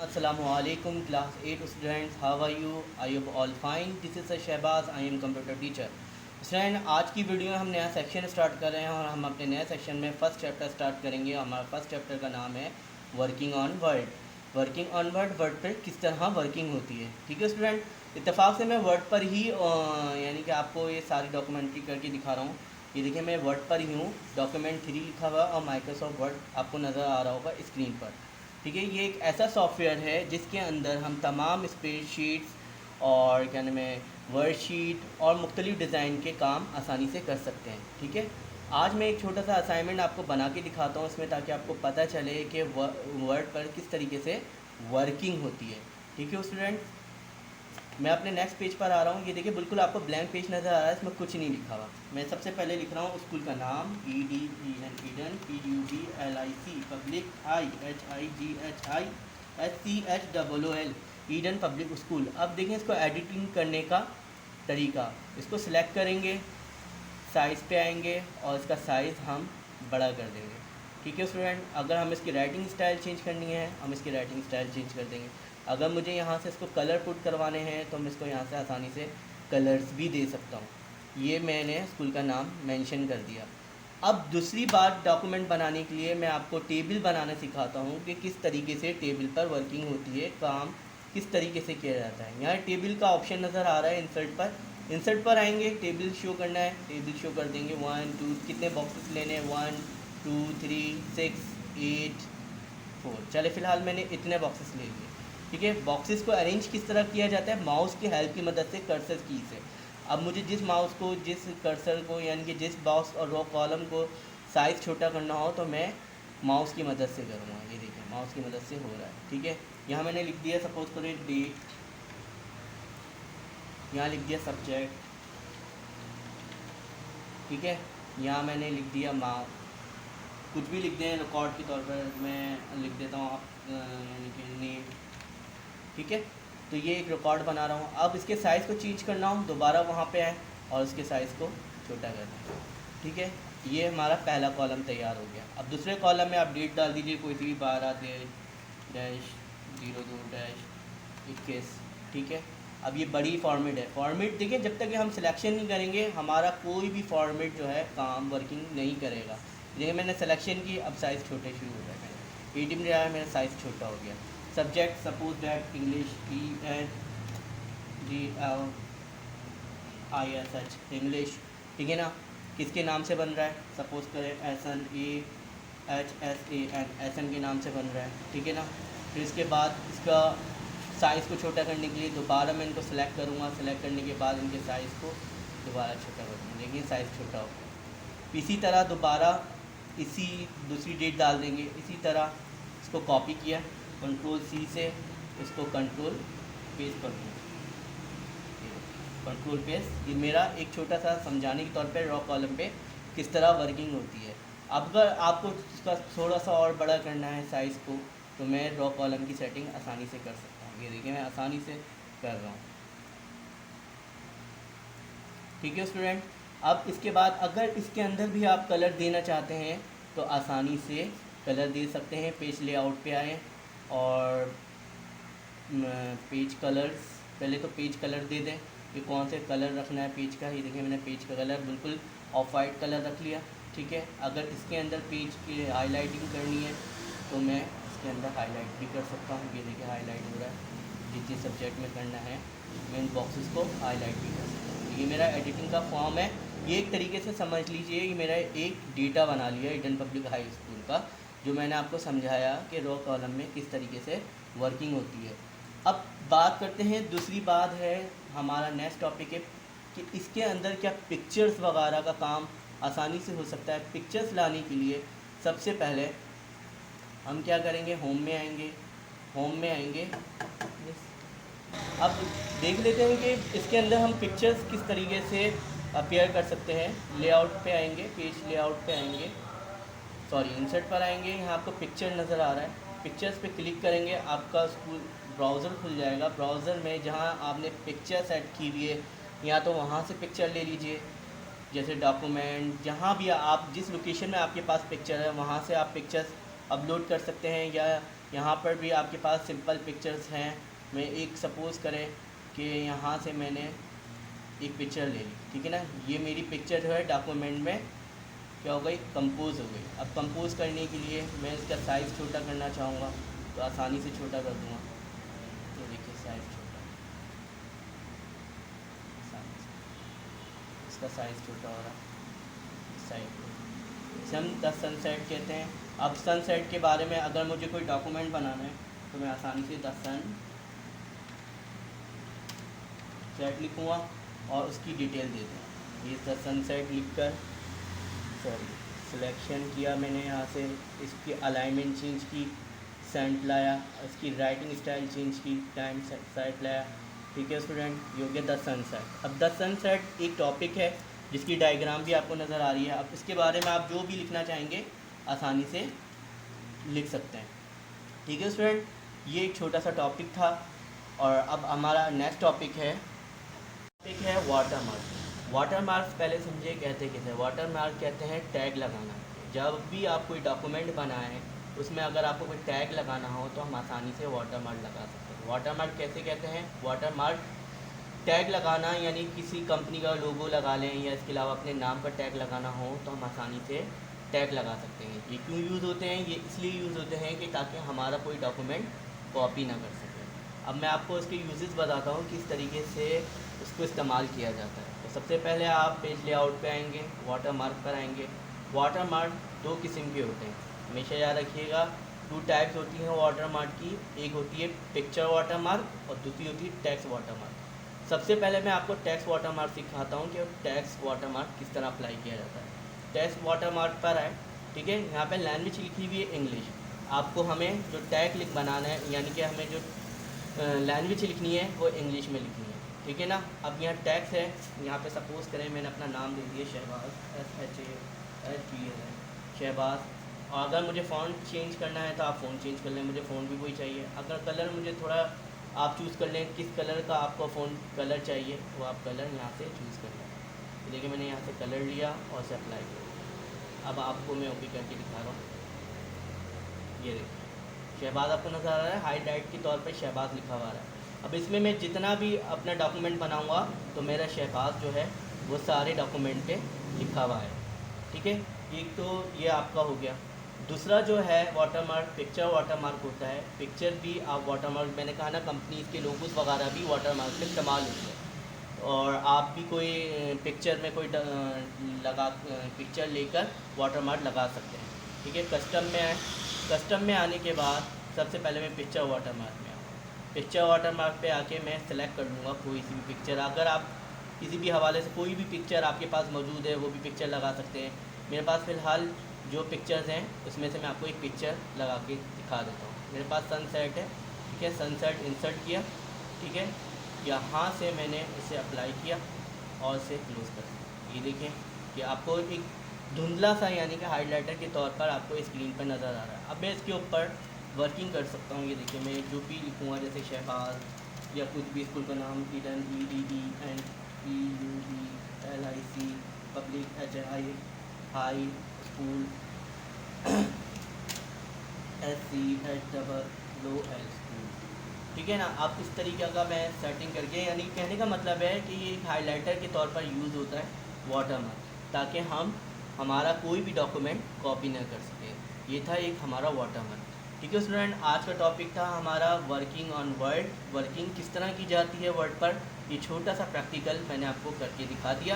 Assalamualaikum class 8 students, how are you? I hope all fine. This is Shehbaz, I am computer teacher. Student, आज की video में हम नया section start कर रहे हैं और हम अपने नए सेक्शन में फ़र्स्ट चैप्टर स्टार्ट करेंगे। हमारा फर्स्ट चैप्टर का नाम है working on word. Working on word, word पर किस तरह वर्किंग होती है। ठीक है स्टूडेंट, इत्तेफाक से मैं वर्ड पर ही यानी कि आपको ये सारी डॉक्यूमेंट्री करके दिखा रहा हूँ। ये देखिए मैं वर्ड पर ही हूँ, डॉक्यूमेंट 3 लिखा हुआ और माइक्रोसॉफ्ट वर्ड आपको नज़र आ रहा होगा स्क्रीन पर। ठीक है, ये एक ऐसा सॉफ्टवेयर है जिसके अंदर हम तमाम स्प्रेडशीट्स और क्या नाम है वर्कशीट और मुख्तलिफ डिज़ाइन के काम आसानी से कर सकते हैं। ठीक है, आज मैं एक छोटा सा असाइनमेंट आपको बना के दिखाता हूँ इसमें, ताकि आपको पता चले कि वर्ड पर किस तरीके से वर्किंग होती है। ठीक है स्टूडेंट, मैं अपने नेक्स्ट पेज पर आ रहा हूँ। ये देखिए बिल्कुल आपको ब्लैंक पेज नज़र आ रहा है, इसमें कुछ नहीं लिखा हुआ। मैं सबसे पहले लिख रहा हूँ स्कूल का नाम EDEN Eden, PUBLIC public, IHIGHISCHOOL Eden public school. अब देखें इसको एडिटिंग करने का तरीका। इसको सिलेक्ट करेंगे, साइज़ पे आएंगे और इसका साइज़ हम बड़ा कर देंगे। ठीक है स्टूडेंट, अगर हम इसकी राइटिंग स्टाइल चेंज करनी है हम इसकी राइटिंग स्टाइल चेंज कर देंगे। अगर मुझे यहाँ से इसको कलर पुट करवाने हैं तो मैं इसको यहाँ से आसानी से कलर्स भी दे सकता हूँ। ये मैंने स्कूल का नाम मेंशन कर दिया। अब दूसरी बात, डॉक्यूमेंट बनाने के लिए मैं आपको टेबल बनाना सिखाता हूँ कि किस तरीके से टेबल पर वर्किंग होती है, काम किस तरीके से किया जाता है। यहाँ टेबल का ऑप्शन नज़र आ रहा है इंसर्ट पर आएंगे, टेबल शो करना है, टेबल शो कर देंगे। 1 2 कितने बॉक्सेस लेने हैं, 1 2 3 6 8 4। चले फ़िलहाल मैंने इतने बॉक्सेस ले लिए। ठीक है, बॉक्सेस को अरेंज किस तरह किया जाता है, माउस की हेल्प की मदद से, कर्सर की से। अब मुझे जिस माउस को, जिस कर्सर को, यानी कि जिस बॉक्स और रो कॉलम को साइज़ छोटा करना हो तो मैं माउस की मदद से करूँगा। ये देखिए माउस की मदद से हो रहा है। ठीक है, यहाँ मैंने लिख दिया सपोज करें डेट, यहाँ लिख दिया सब्जेक्ट। ठीक है, यहाँ मैंने लिख दिया कुछ भी लिख दें रिकॉर्ड के तौर पर, मैं लिख देता हूँ आप यानी कि नेम। ठीक है, तो ये एक रिकॉर्ड बना रहा हूँ। अब इसके साइज़ को चेंज करना हो, दोबारा वहाँ पे आए और इसके साइज़ को छोटा करना है। ठीक है, ये हमारा पहला कॉलम तैयार हो गया। अब दूसरे कॉलम में आप डेट डाल दीजिए, कोई सी भी 12/02/21। ठीक है, अब ये बड़ी फॉर्मेट है। फॉर्मेट देखिए, जब तक कि हम सिलेक्शन नहीं करेंगे हमारा कोई भी फॉर्मेट जो है काम वर्किंग नहीं करेगा। देखिए मैंने सिलेक्शन की, अब साइज़ छोटे शुरू हो गए। 18 में आया, मेरा साइज़ छोटा हो गया। Subject suppose that English, ENGLISH English. ठीक है ना, किसके नाम से बन रहा है, सपोज करें SNAHSAN के नाम से बन रहा है। ठीक है ना, फिर इसके बाद इसका साइज़ को छोटा करने के लिए दोबारा मैं इनको सेलेक्ट करूँगा। सेलेक्ट करने के बाद इनके साइज़ को दोबारा छोटा करूँगा। देखिए साइज़ छोटा हो गया। इसी तरह दोबारा इसी दूसरी डेट डाल देंगे। इसी तरह इसको कॉपी किया, Ctrl+C से इसको Ctrl+पेस्ट कर दूँ, Ctrl+पेस्ट। ये मेरा एक छोटा सा समझाने के तौर पे रॉ कॉलम पे किस तरह वर्किंग होती है। अब अगर आपको इसका थोड़ा सा और बड़ा करना है साइज़ को, तो मैं रॉ कॉलम की सेटिंग आसानी से कर सकता हूँ। ये देखिए मैं आसानी से कर रहा हूँ। ठीक है स्टूडेंट, अब इसके बाद अगर इसके अंदर भी आप कलर देना चाहते हैं तो आसानी से कलर दे सकते हैं। पेज लेआउट पे आए और पेज कलर्स, पहले तो पेज कलर दे दें कि कौन से कलर रखना है पेज का। ये देखिए मैंने पेज का कलर बिल्कुल ऑफ वाइट कलर रख लिया। ठीक है, अगर इसके अंदर पेज की हाईलाइटिंग करनी है तो मैं इसके अंदर हाईलाइट भी कर सकता हूँ। ये देखिए हाईलाइट हो रहा है, जिस सब्जेक्ट में करना है मैं इन बॉक्सेस को हाईलाइट भी कर सकता हूँ। ये मेरा एडिटिंग का फॉर्म है। ये एक तरीके से समझ लीजिए, ये मेरा एक डेटा बना लिया ईडन पब्लिक हाई स्कूल का, जो मैंने आपको समझाया कि रो कॉलम में किस तरीके से वर्किंग होती है। अब बात करते हैं, दूसरी बात है हमारा नेक्स्ट टॉपिक है कि इसके अंदर क्या पिक्चर्स वगैरह का काम आसानी से हो सकता है। पिक्चर्स लाने के लिए सबसे पहले हम क्या करेंगे, होम में आएंगे। अब देख लेते हैं कि इसके अंदर हम पिक्चर्स किस तरीके से अपीयर कर सकते हैं। लेआउट पे आएंगे, पेज लेआउट पे आएंगे, सॉरी इंसर्ट पर आएंगे। यहाँ आपको पिक्चर नज़र आ रहा है, पिक्चर्स पे क्लिक करेंगे, आपका स्कूल ब्राउज़र खुल जाएगा। ब्राउज़र में जहाँ आपने पिक्चर सेट की हुई है या तो वहाँ से पिक्चर ले लीजिए, जैसे डॉक्यूमेंट, जहाँ भी आप जिस लोकेशन में आपके पास पिक्चर है वहाँ से आप पिक्चर्स अपलोड कर सकते हैं, या यहाँ पर भी आपके पास सिंपल पिक्चर्स हैं। मैं एक सपोज़ करें कि यहाँ से मैंने एक पिक्चर ले ली, ठीक है ना। ये मेरी पिक्चर जो है डॉक्यूमेंट में क्या हो गई, कंपोज हो गई। अब कंपोज करने के लिए मैं इसका साइज़ छोटा करना चाहूँगा तो आसानी से छोटा कर दूँगा। ये देखिए साइज़ छोटा, इसका साइज़ छोटा हो रहा है साइड पे। इसे हम द सनसेट कहते हैं। अब सनसेट के बारे में अगर मुझे कोई डॉक्यूमेंट बनाना है तो मैं आसानी से द सनसेट लिखूँगा और उसकी डिटेल दे दूँ। ये द सनसेट लिखकर सिलेक्शन किया मैंने, यहाँ से इसकी अलाइनमेंट चेंज की, सेंट लाया, इसकी राइटिंग स्टाइल चेंज की, टाइम साइट लाया, ठीक है स्टूडेंट। ये हो गया द सनसेट। अब द सनसेट एक टॉपिक है जिसकी डायग्राम भी आपको नज़र आ रही है। अब इसके बारे में आप जो भी लिखना चाहेंगे आसानी से लिख सकते हैं, ठीक है स्टूडेंट। ये एक छोटा सा टॉपिक था। और अब हमारा नेक्स्ट टॉपिक है वाटरमार्क। वाटरमार्क पहले समझिए कहते हैं। वाटरमार्क कहते हैं टैग लगाना। जब भी आप कोई डॉक्यूमेंट बनाएं उसमें अगर आपको कोई टैग लगाना हो तो हम आसानी से वाटरमार्क लगा सकते हैं। वाटरमार्क कैसे कहते हैं, वाटरमार्क टैग लगाना, यानी किसी कंपनी का लोगो लगा लें या इसके अलावा अपने नाम पर टैग लगाना हो तो हम आसानी से टैग लगा सकते हैं। ये क्यों यूज़ होते हैं, ये इसलिए यूज़ होते हैं कि ताकि हमारा कोई डॉक्यूमेंट कॉपी ना कर सके। अब मैं आपको इसके यूजेस बताता हूँ किस तरीके से उसको इस्तेमाल किया जाता है। तो सबसे पहले आप पेज लेआउट पे आएंगे, वाटरमार्क पर आएंगे। वाटरमार्क दो किस्म के होते हैं, हमेशा याद रखिएगा। 2 टाइप्स होती हैं वाटरमार्क की, एक होती है पिक्चर वाटरमार्क और दूसरी होती है टेक्स्ट वाटरमार्क। सबसे पहले मैं आपको टेक्स्ट वाटरमार्क सिखाता हूँ कि टेक्स्ट वाटरमार्क किस तरह अप्लाई किया जाता है। टेक्स्ट वाटरमार्क पर आए, ठीक है। यहाँ पे लैंग्वेज लिखी हुई है इंग्लिश। आपको हमें जो टैग बनाना है, यानी कि हमें जो लैंग्वेज लिखनी है वो इंग्लिश में लिखनी है, ठीक है ना। अब यहाँ टैक्स है, यहाँ पे सपोज़ करें मैंने अपना नाम दे दिया शहबाज, SHASBAZ शहबाज। और अगर मुझे फ़ॉन्ट चेंज करना है तो आप फ़ॉन्ट चेंज कर लें, मुझे फ़ॉन्ट भी वही चाहिए। अगर कलर मुझे थोड़ा आप चूज़ कर लें किस कलर का आपको फ़ॉन्ट कलर चाहिए, वो आप कलर यहाँ से चूज़ कर लें। देखिए मैंने यहाँ से कलर लिया और से अप्लाई किया। अब आपको मैं ओपी करके दिखा रहा हूँ, ये देखिए शहबाज आपको नज़र आ रहा है, हाईलाइट के तौर पे शहबाज लिखा हुआ है। अब इसमें मैं जितना भी अपना डॉक्यूमेंट बनाऊंगा तो मेरा शहबाज जो है वो सारे डॉक्यूमेंट पे लिखा हुआ है, ठीक है। एक तो ये आपका हो गया। दूसरा जो है वाटरमार्क, पिक्चर वाटरमार्क होता है। पिक्चर भी आप वाटरमार्क, मैंने कहा ना कंपनीज के लोगोस वगैरह भी वाटरमार्क में इस्तेमाल होते हैं। और आप भी कोई पिक्चर में कोई पिक्चर लेकर वाटरमार्क लगा सकते हैं, ठीक है। कस्टम में आए, कस्टम में आने के बाद सबसे पहले मैं पिक्चर वाटरमार्क में आऊँगा। पिक्चर वाटरमार्क पे आके मैं सेलेक्ट कर लूँगा कोई सी भी पिक्चर। अगर आप किसी भी हवाले से कोई भी पिक्चर आपके पास मौजूद है वो भी पिक्चर लगा सकते हैं। मेरे पास फ़िलहाल जो पिक्चर्स हैं उसमें से मैं आपको एक पिक्चर लगा के दिखा देता हूँ। मेरे पास सनसेट है, ठीक है। सनसेट इंसर्ट किया, ठीक है। यहाँ से मैंने इसे अप्लाई किया और इसे क्लोज कर दिया। ये देखें कि आपको एक धुंधला सा यानी कि हाइलाइटर के तौर पर आपको स्क्रीन पर नज़र आ रहा है। अब मैं इसके ऊपर वर्किंग कर सकता हूँ। ये देखिए मैं जो भी लिखूँगा जैसे शहबाज या कुछ भी स्कूल का नाम, Eden EDENPUBLIC public HI high school SCHLL school, ठीक है ना। आप इस तरीके का मैं सेटिंग करके, यानी कहने का मतलब है कि ये एक हाइलाइटर के तौर पर यूज़ होता है वाटरमार्क, ताकि हम हमारा कोई भी डॉक्यूमेंट कॉपी ना कर सके। ये था एक हमारा वाटरमार्क, ठीक है स्टूडेंट। आज का टॉपिक था हमारा वर्किंग ऑन वर्ड। वर्किंग किस तरह की जाती है वर्ड पर, ये छोटा सा प्रैक्टिकल मैंने आपको करके दिखा दिया।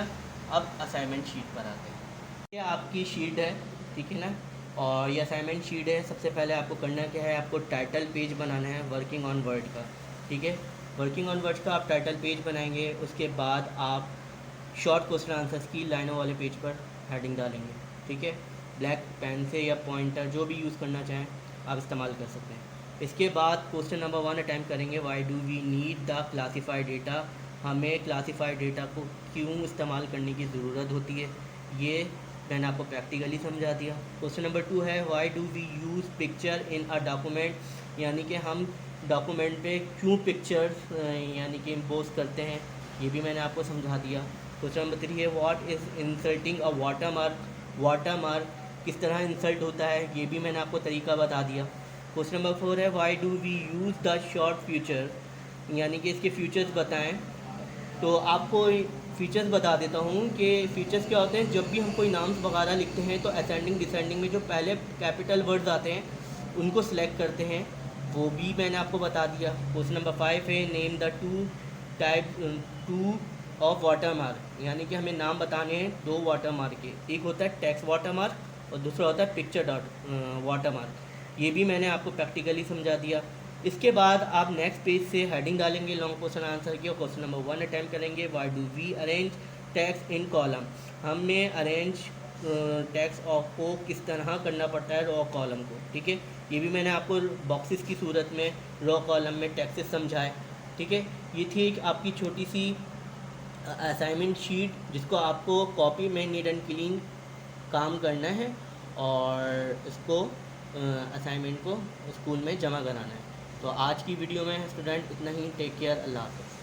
अब असाइनमेंट शीट पर आते हैं। ये आपकी शीट है, ठीक है ना। और ये असाइनमेंट शीट है। सबसे पहले आपको करना क्या है, आपको टाइटल पेज बनाना है वर्किंग ऑन वर्ड का, ठीक है। वर्किंग ऑन वर्ड का आप टाइटल पेज बनाएंगे। उसके बाद आप शॉर्ट क्वेश्चन आंसर्स की लाइनों वाले पेज पर हेडिंग डालेंगे, ठीक है। ब्लैक पेन से या पॉइंटर जो भी यूज़ करना चाहें आप इस्तेमाल कर सकते हैं। इसके बाद क्वेश्चन नंबर 1 अटैम्प्ट करेंगे, why do we need the classified data. हमें क्लासीफाइड डेटा को क्यों इस्तेमाल करने की ज़रूरत होती है, ये मैंने आपको प्रैक्टिकली समझा दिया। क्वेश्चन नंबर 2 है, why do we use picture in a document, यानी कि हम डॉक्यूमेंट पे क्यों पिक्चर्स यानी कि इम्पोज करते हैं, ये भी मैंने आपको समझा दिया। क्वेश्चन नंबर 3 है, what is inserting a watermark. Watermark किस तरह इंसर्ट होता है ये भी मैंने आपको तरीका बता दिया। क्वेश्चन नंबर 4 है why do we use the short future, यानी कि इसके फ्यूचर्स बताएं। तो आपको फीचर्स बता देता हूँ कि फीचर्स क्या होते हैं। जब भी हम कोई नाम्स वगैरह लिखते हैं तो असेंडिंग डिसेंडिंग में जो पहले कैपिटल वर्ड्स आते हैं उनको सिलेक्ट करते हैं, वो भी मैंने आपको बता दिया। क्वेश्चन नंबर 5 है name the two of water mark, यानी कि हमें नाम बताने हैं दो वाटर मार्क के, एक होता है टेक्स्ट वाटर मार्क और दूसरा होता है पिक्चर डॉट वाटर मार्क। ये भी मैंने आपको प्रैक्टिकली समझा दिया। इसके बाद आप नेक्स्ट पेज से हेडिंग डालेंगे लॉन्ग क्वेश्चन आंसर की, और क्वेश्चन नंबर 1 अटैम्प्ट करेंगे why do we arrange text in column, हमें अरेंज टेक्स्ट को किस तरह करना पड़ता है रॉ कॉलम को। ठीक है, ये भी मैंने आपको बॉक्सेस की सूरत में रॉ कॉलम में टेक्स्ट समझाए। ठीक है, ये थी एक आपकी छोटी सी असाइनमेंट शीट जिसको आपको कॉपी में नीट एंड क्लीन काम करना है और इसको असाइनमेंट को स्कूल में जमा कराना है। तो आज की वीडियो में स्टूडेंट इतना ही। टेक केयर, अल्लाह हाफ़िज़।